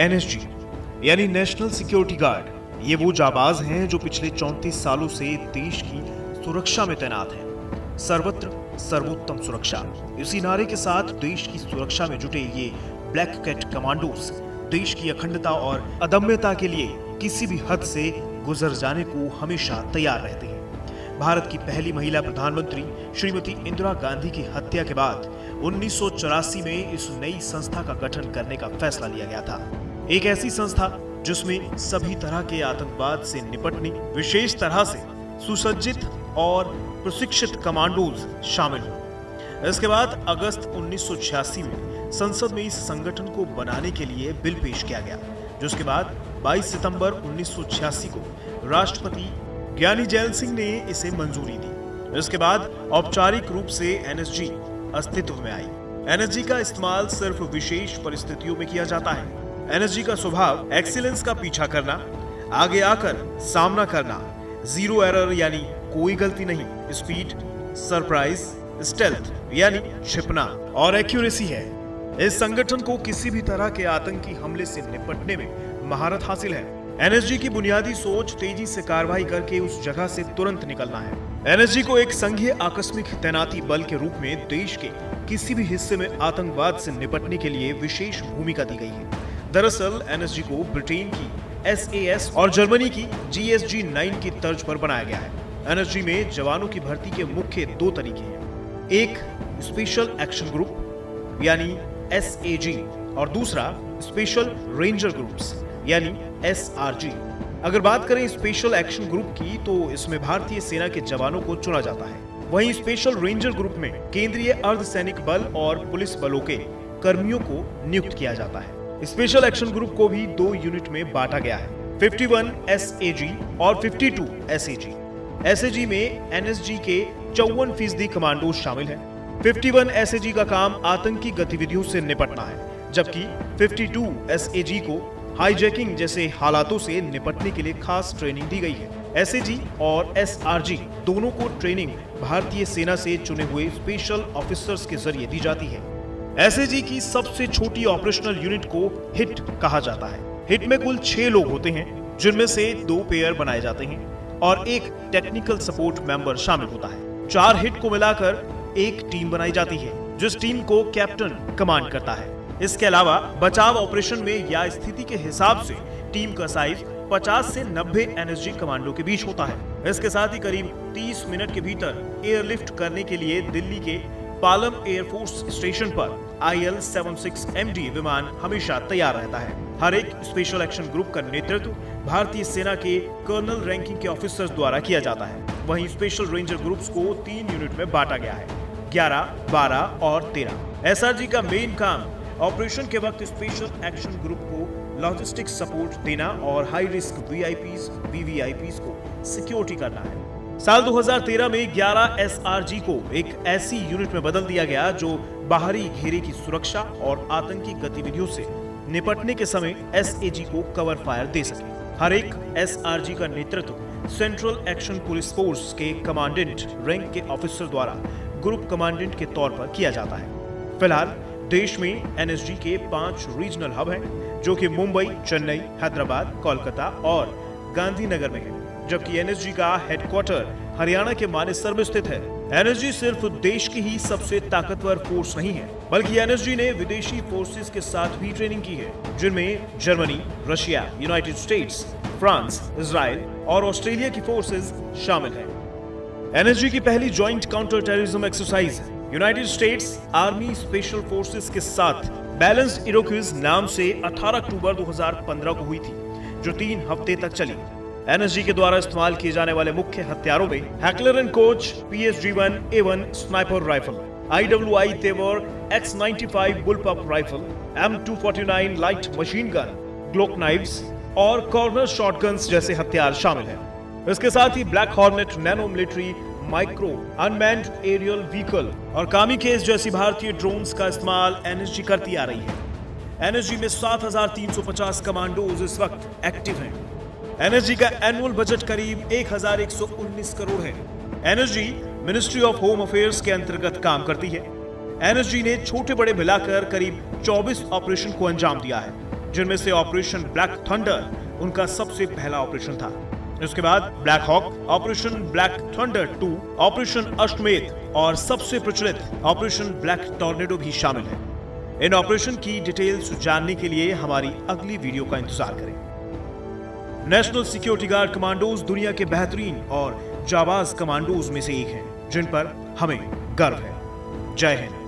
NSG यानी national security guard, ये वो जाबाज हैं जो पिछले 34 सालों से देश की सुरक्षा में तैनात हैं। सर्वत्र सर्वोत्तम सुरक्षा, इसी नारे के साथ देश की सुरक्षा में जुटे ये ब्लैक कैट कमांडोज देश की अखंडता और अदम्यता के लिए किसी भी हद से गुजर जाने को हमेशा तैयार रहते हैं। भारत की पहली महिला प्रधानमंत्री श्रीमती इंदिरा गांधी की हत्या के बाद 1984 में इस नई संस्था का गठन करने का फैसला लिया गया था। एक ऐसी संस्था जिसमें सभी तरह के आतंकवाद से निपटने विशेष तरह से सुसज्जित और प्रशिक्षित कमांडोज शामिल हो। इसके बाद अगस्त 1986 में संसद में इस संगठन को बनाने के लिए बिल पेश किया गया, जिसके बाद 22 सितंबर 1986 को राष्ट्रपति ज्ञानी जैल सिंह ने इसे मंजूरी दी। इसके बाद औपचारिक रूप से एनएसजी अस्तित्व में आई। एनएसजी का इस्तेमाल सिर्फ विशेष परिस्थितियों में किया जाता है। एनएसजी का स्वभाव एक्सीलेंस का पीछा करना, आगे आकर सामना करना, जीरो एरर यानी कोई गलती नहीं, स्पीड, सरप्राइज, स्टेल्थ यानी छिपना और एक्यूरेसी है। इस संगठन को किसी भी तरह के आतंकी हमले से निपटने में महारत हासिल है। एनएसजी की बुनियादी सोच तेजी से कार्रवाई करके उस जगह से तुरंत निकलना है। एनएसजी को एक संघीय आकस्मिक तैनाती बल के रूप में देश के किसी भी हिस्से में आतंकवाद से निपटने के लिए विशेष भूमिका दी गई है। दरअसल एनएसजी को ब्रिटेन की एसएएस और जर्मनी की जीएसजी-9 की तर्ज पर बनाया गया है। एनएसजी में जवानों की भर्ती के मुख्य दो तरीके हैं, एक स्पेशल एक्शन ग्रुप यानी एसएजी और दूसरा स्पेशल रेंजर ग्रुप्स यानी एसआरजी। अगर बात करें स्पेशल एक्शन ग्रुप की तो इसमें भारतीय सेना के जवानों को चुना जाता है। वहीं स्पेशल रेंजर ग्रुप में केंद्रीय अर्धसैनिक बल और पुलिस बलों के कर्मियों को नियुक्त किया जाता है। स्पेशल एक्शन ग्रुप को भी दो यूनिट में बांटा गया है, 51 एसएजी और 52 एसएजी। एसएजी में एनएसजी के 54% कमांडो शामिल हैं। 51 एसएजी का काम आतंकी गतिविधियों से निपटना है, जबकि 52 एसएजी को हाईजैकिंग जैसे हालातों से निपटने के लिए खास ट्रेनिंग दी गई है। एसएजी और एसआरजी दोनों को ट्रेनिंग भारतीय सेना से चुने हुए स्पेशल ऑफिसर्स के जरिए दी जाती है। एसएजी की सबसे छोटी ऑपरेशनल यूनिट को हिट कहा जाता है। हिट में कुल 6 लोग होते हैं, जिनमें से 2 पेयर बनाए जाते हैं और एक टेक्निकल सपोर्ट मेंबर शामिल होता है। 4 हिट को मिलाकर एक टीम बनाई जाती है, जिस टीम को कैप्टन कमांड करता है। इसके अलावा बचाव ऑपरेशन में या स्थिति के हिसाब से टीम का साइज 50 से 90 एनएसजी कमांडो के बीच होता है। इसके साथ ही करीब 30 मिनट के भीतर एयरलिफ्ट करने के लिए दिल्ली के पालम एयरफोर्स स्टेशन पर IL-76MD विमान हमेशा तैयार रहता है। हर एक स्पेशल एक्शन ग्रुप का नेतृत्व भारतीय सेना के कर्नल रैंकिंग के ऑफिसर्स द्वारा किया जाता है। वहीं स्पेशल रेंजर ग्रुप्स को 3 यूनिट में बांटा गया है, 11, 12 और 13। एसआरजी का मेन काम ऑपरेशन के वक्त स्पेशल एक्शन ग्रुप को लॉजिस्टिक सपोर्ट देना और हाई रिस्क वीआईपीज, वीवीआईपीज को सिक्योरिटी करना है। साल 2013 में 11 एसआरजी को एक ऐसी यूनिट में बदल दिया गया जो बाहरी घेरे की सुरक्षा और आतंकी गतिविधियों से निपटने के समय एसएजी को कवर फायर दे सके। हर एक एसआरजी का नेतृत्व सेंट्रल एक्शन पुलिस फोर्स के कमांडेंट रैंक के ऑफिसर द्वारा ग्रुप कमांडेंट के तौर पर किया जाता है। फिलहाल देश में एनएसजी के 5 रीजनल हब हैं, जो कि मुंबई, चेन्नई, हैदराबाद, कोलकाता और गांधीनगर में है, जबकि एनएसजी का हेडक्वार्टर हरियाणा के मानेसर में स्थित है। एनएसजी सिर्फ देश की ही सबसे ताकतवर फोर्स नहीं है, बल्कि एनएसजी ने विदेशी फोर्सेस के साथ भी ट्रेनिंग की है, जिनमें Germany, Russia, United states, France, Israel और ऑस्ट्रेलिया की फोर्सेस शामिल हैं। एनएसजी की पहली joint counter terrorism exercise United states army special forces के साथ बैलेंस्ड इरोक्विज नाम से 18 अक्टूबर 2015 को हुई थी, जो 3 हफ्ते तक चली। एनएसजी के द्वारा इस्तेमाल किए जाने वाले मुख्य हथियारों में Heckler and Koch PSG-1A1 sniper rifle, IWI Tavor X95 bullpup rifle, M249 light machine gun, Glock knives और कॉर्नर शॉटगन्स जैसे हथियार शामिल हैं। इसके साथ ही Black Hornet nano military micro unmanned aerial vehicle और कामिकेज जैसी भारतीय ड्रोन्स का इस्तेमाल एनएसजी करती आ रही है। एनएसजी में 7,350 कमांडोज इस वक्त एक्टिव हैं। एनएसजी का एनुअल बजट करीब 1,119 करोड़ है। NSG ministry of home affairs के अंतर्गत काम करती है। एनएसजी ने छोटे बड़े मिलाकर करीब 24 ऑपरेशन को अंजाम दिया है। जिनमें से ऑपरेशन ब्लैक थंडर उनका सबसे पहला ऑपरेशन था। इसके बाद black hawk, operation black thunder 2, operation Ashwamedh और सबसे प्रचलित ऑपरेशन ब्लैक टॉर्नेडो भी शामिल है। इन ऑपरेशन की डिटेल्स जानने के लिए हमारी अगली वीडियो का इंतजार करें। नेशनल सिक्योरिटी गार्ड कमांडोज दुनिया के बेहतरीन और जाबाज कमांडोज में से एक हैं, जिन पर हमें गर्व है। जय हिंद।